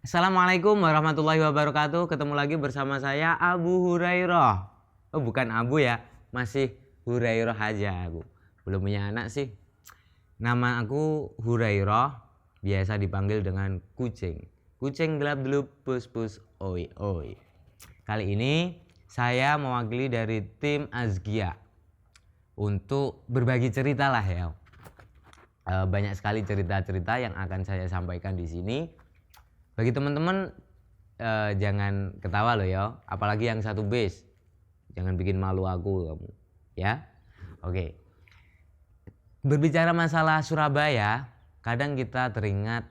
Assalamualaikum warahmatullahi wabarakatuh. Ketemu lagi bersama saya Abu Hurairah. Oh, bukan Abu ya, masih Hurairah aja aku. Belum punya anak sih. Nama aku Hurairah, biasa dipanggil dengan kucing. Kucing gelap gelap pus pus oi oi. Kali ini saya mewakili dari tim Azkia untuk berbagi cerita lah ya. Banyak sekali cerita-cerita yang akan saya sampaikan di sini. Bagi teman-teman jangan ketawa loh ya, apalagi yang satu base. Jangan bikin malu aku kamu, ya. Oke. Berbicara masalah Surabaya, kadang kita teringat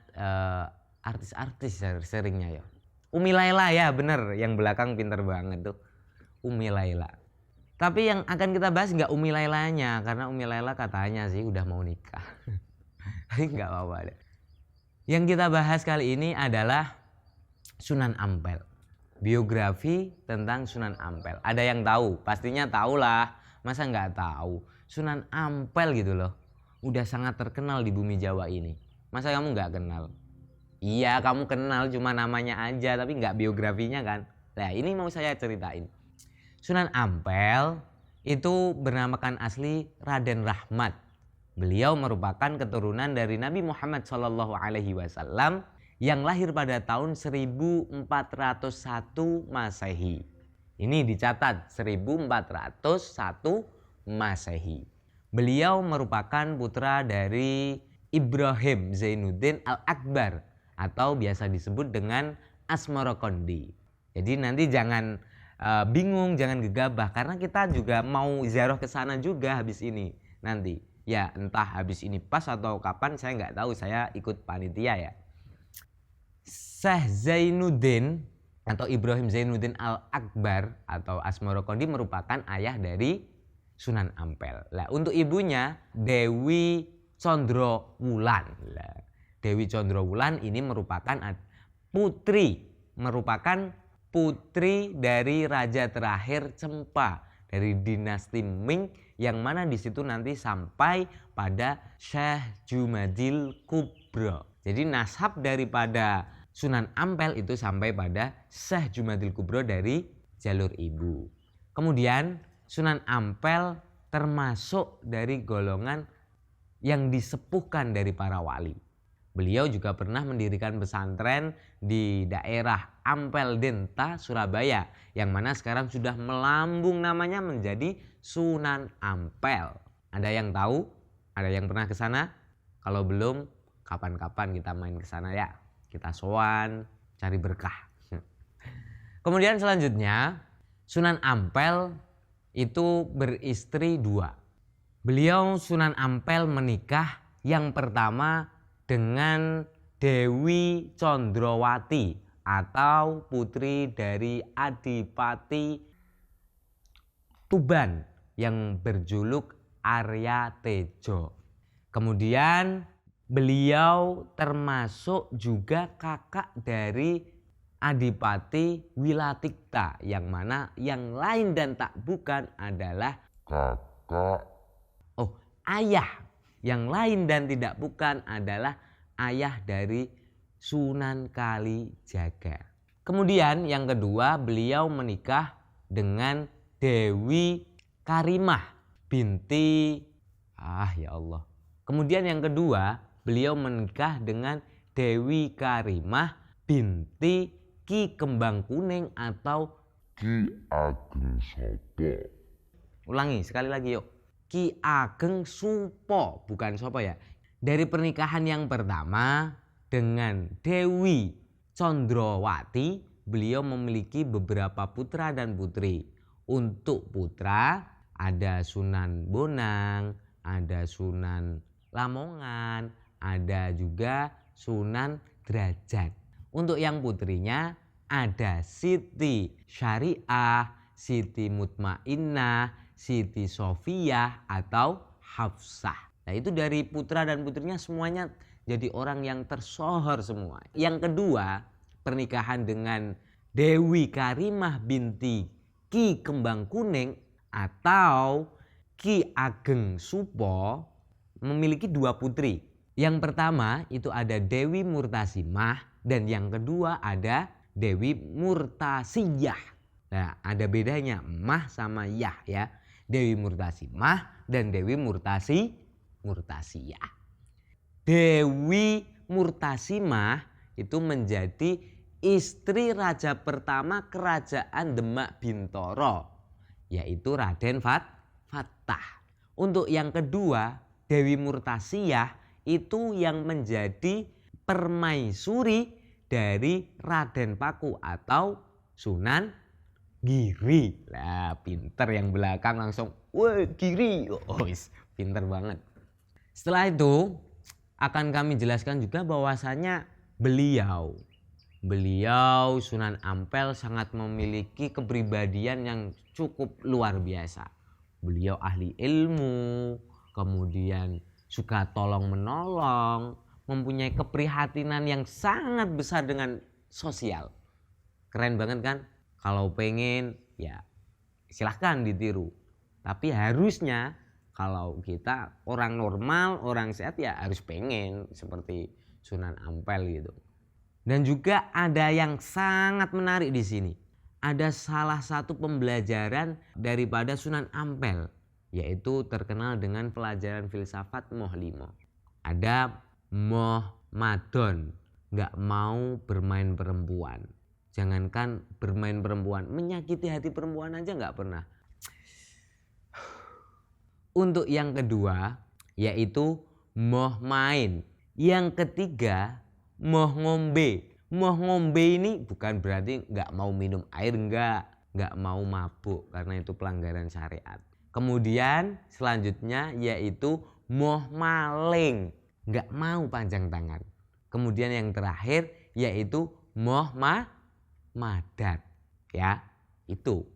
artis-artis seringnya ya. Umi Laila ya, bener, yang belakang pinter banget tuh. Umi Laila. Tapi yang akan kita bahas nggak Umi Lailanya, karena Umi Laila katanya sih udah mau nikah. Tapi nggak apa-apa deh. Yang kita bahas kali ini adalah Sunan Ampel. Biografi tentang Sunan Ampel. Ada yang tahu? Pastinya tahu lah. Masa nggak tahu? Sunan Ampel gitu loh. Udah sangat terkenal di bumi Jawa ini. Masa kamu nggak kenal? Iya, kamu kenal, cuma namanya aja, tapi nggak biografinya kan. Nah, ini mau saya ceritain. Sunan Ampel itu bernamakan asli Raden Rahmat. Beliau merupakan keturunan dari Nabi Muhammad SAW yang lahir pada tahun 1401 Masehi. Ini dicatat 1401 Masehi. Beliau merupakan putra dari Ibrahim Zainuddin Al-Akbar atau biasa disebut dengan Asmorokondi. Jadi nanti jangan bingung, jangan gegabah, karena kita juga mau ziarah ke sana juga habis ini nanti. Ya entah habis ini pas atau kapan saya nggak tahu, saya ikut panitia ya. Syekh Zainuddin atau Ibrahim Zainuddin Al-Akbar atau Asmorokondi merupakan ayah dari Sunan Ampel. Lah, untuk ibunya Dewi Condrowulan. Dewi Condrowulan ini merupakan putri dari raja terakhir Cempa dari dinasti Ming, yang mana di situ nanti sampai pada Syekh Jumadil Kubro. Jadi nasab daripada Sunan Ampel itu sampai pada Syekh Jumadil Kubro dari jalur ibu. Kemudian Sunan Ampel termasuk dari golongan yang disepuhkan dari para wali. Beliau juga pernah mendirikan pesantren di daerah Ampel Denta, Surabaya, yang mana sekarang sudah melambung namanya menjadi Sunan Ampel. Ada yang tahu? Ada yang pernah ke sana? Kalau belum, kapan-kapan kita main ke sana ya. Kita sowan, cari berkah. Kemudian selanjutnya, Sunan Ampel itu beristri 2. Beliau Sunan Ampel menikah yang pertama dengan Dewi Condrowati atau putri dari Adipati Tuban yang berjuluk Arya Tejo. Kemudian beliau termasuk juga kakak dari Adipati Wilatikta, yang mana yang lain dan tak bukan adalah ayah. Yang lain dan tidak bukan adalah ayah dari Sunan Kalijaga. Kemudian yang kedua, beliau menikah dengan Dewi Karimah binti Kemudian yang kedua, beliau menikah dengan Dewi Karimah binti Ki Kembang Kuning atau Ki Ageng Sopo. Ulangi sekali lagi yuk. Ki Ageng Supo, bukan Sopo ya. Dari pernikahan yang pertama dengan Dewi Condrowati, beliau memiliki beberapa putra dan putri. Untuk putra ada Sunan Bonang, ada Sunan Lamongan, ada juga Sunan Derajat. Untuk yang putrinya ada Siti Syariah, Siti Mutmainnah, Siti Sofiyah atau Hafsah. Nah, itu dari putra dan putrinya semuanya jadi orang yang tersohor semua. Yang kedua, pernikahan dengan Dewi Karimah binti Ki Kembang Kuning atau Ki Ageng Supo memiliki 2 putri. Yang pertama itu ada Dewi Murtasimah dan yang kedua ada Dewi Murtasiyah. Nah, ada bedanya Mah sama Yah ya. Dewi Murtasimah dan Dewi Murtasiyah. Dewi Murtasimah itu menjadi istri raja pertama kerajaan Demak Bintoro, yaitu Raden Fattah. Untuk yang kedua, Dewi Murtasiyah itu yang menjadi permaisuri dari Raden Paku atau Sunan Giri. Lah, pinter yang belakang langsung, wah Giri, pinter banget. Setelah itu akan kami jelaskan juga bahwasanya beliau Sunan Ampel sangat memiliki kepribadian yang cukup luar biasa. Beliau ahli ilmu, kemudian suka tolong menolong, mempunyai keprihatinan yang sangat besar dengan sosial. Keren banget kan? Kalau pengen ya silahkan ditiru. Tapi harusnya kalau kita orang normal, orang sehat ya harus pengen seperti Sunan Ampel gitu. Dan juga ada yang sangat menarik di sini. Ada salah satu pembelajaran daripada Sunan Ampel, yaitu terkenal dengan pelajaran filsafat Moh Limo. Ada Moh Madon, nggak mau bermain perempuan. Jangankan bermain perempuan, menyakiti hati perempuan aja nggak pernah. Untuk yang kedua yaitu moh main. Yang ketiga moh ngombe. Moh ngombe ini bukan berarti nggak mau minum air, nggak mau mabuk karena itu pelanggaran syariat. Kemudian selanjutnya yaitu moh maling, nggak mau panjang tangan. Kemudian yang terakhir yaitu moh madat ya, itu.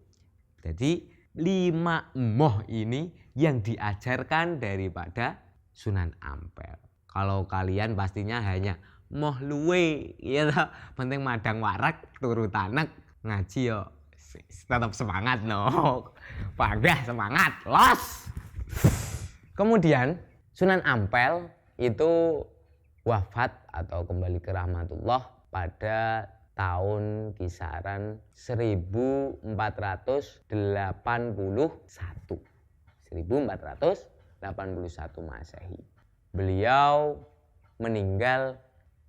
Jadi 5 moh ini yang diajarkan daripada Sunan Ampel. Kalau kalian pastinya hanya moh luwe ya, penting madang warak turu tanek ngaji yo tetap semangat no. Pagah semangat los. Kemudian Sunan Ampel itu wafat atau kembali ke rahmatullah pada tahun kisaran 1481 Masehi. Beliau meninggal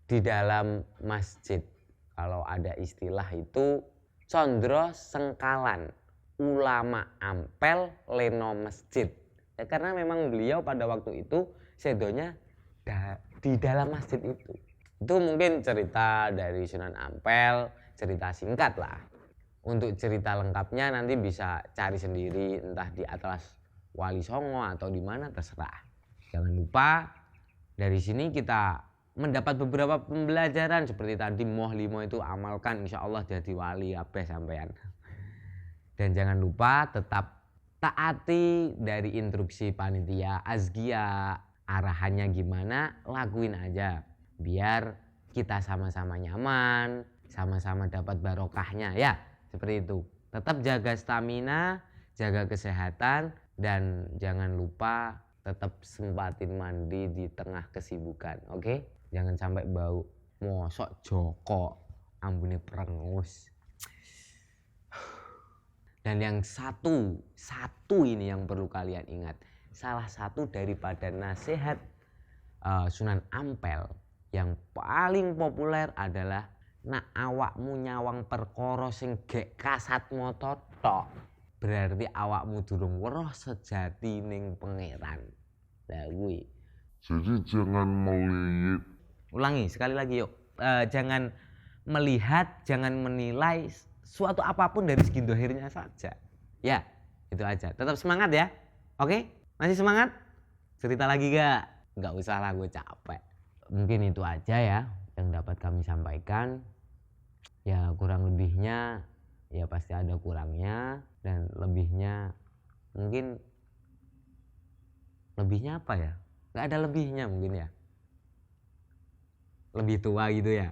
di dalam masjid. Kalau ada istilah itu Condro Sengkalan, ulama Ampel leno masjid. Ya, karena memang beliau pada waktu itu sedonya di dalam masjid itu. Itu mungkin cerita dari Sunan Ampel, cerita singkat lah. Untuk cerita lengkapnya nanti bisa cari sendiri, entah di Atlas Wali Songo atau di mana terserah. Jangan lupa dari sini kita mendapat beberapa pembelajaran seperti tadi moh limo itu amalkan, insya Allah jadi wali apa sampean. Dan jangan lupa tetap taati dari instruksi panitia azkia, arahannya gimana lakuin aja. Biar kita sama-sama nyaman, sama-sama dapat barokahnya ya, seperti itu. Tetap jaga stamina, jaga kesehatan, dan jangan lupa tetap sempatin mandi di tengah kesibukan, oke? Jangan sampai bau mosok Joko ambune perengus. Dan yang satu ini yang perlu kalian ingat, salah satu daripada nasihat Sunan Ampel yang paling populer adalah nak awakmu nyawang perkara sing gek kasat moto tok, berarti awakmu durung weruh sejati ning pangeran. Lah kuwi. Jadi jangan melihat. Ulangi sekali lagi yuk. Jangan melihat, jangan menilai suatu apapun dari segi dohirnya saja. Ya, itu aja. Tetap semangat ya. Oke? Masih semangat? Cerita lagi gak? Gak usah lah, gue capek. Mungkin itu aja ya yang dapat kami sampaikan. Ya kurang lebihnya ya pasti ada kurangnya, dan lebihnya mungkin lebihnya apa ya? Gak ada lebihnya mungkin ya. Lebih tua gitu ya.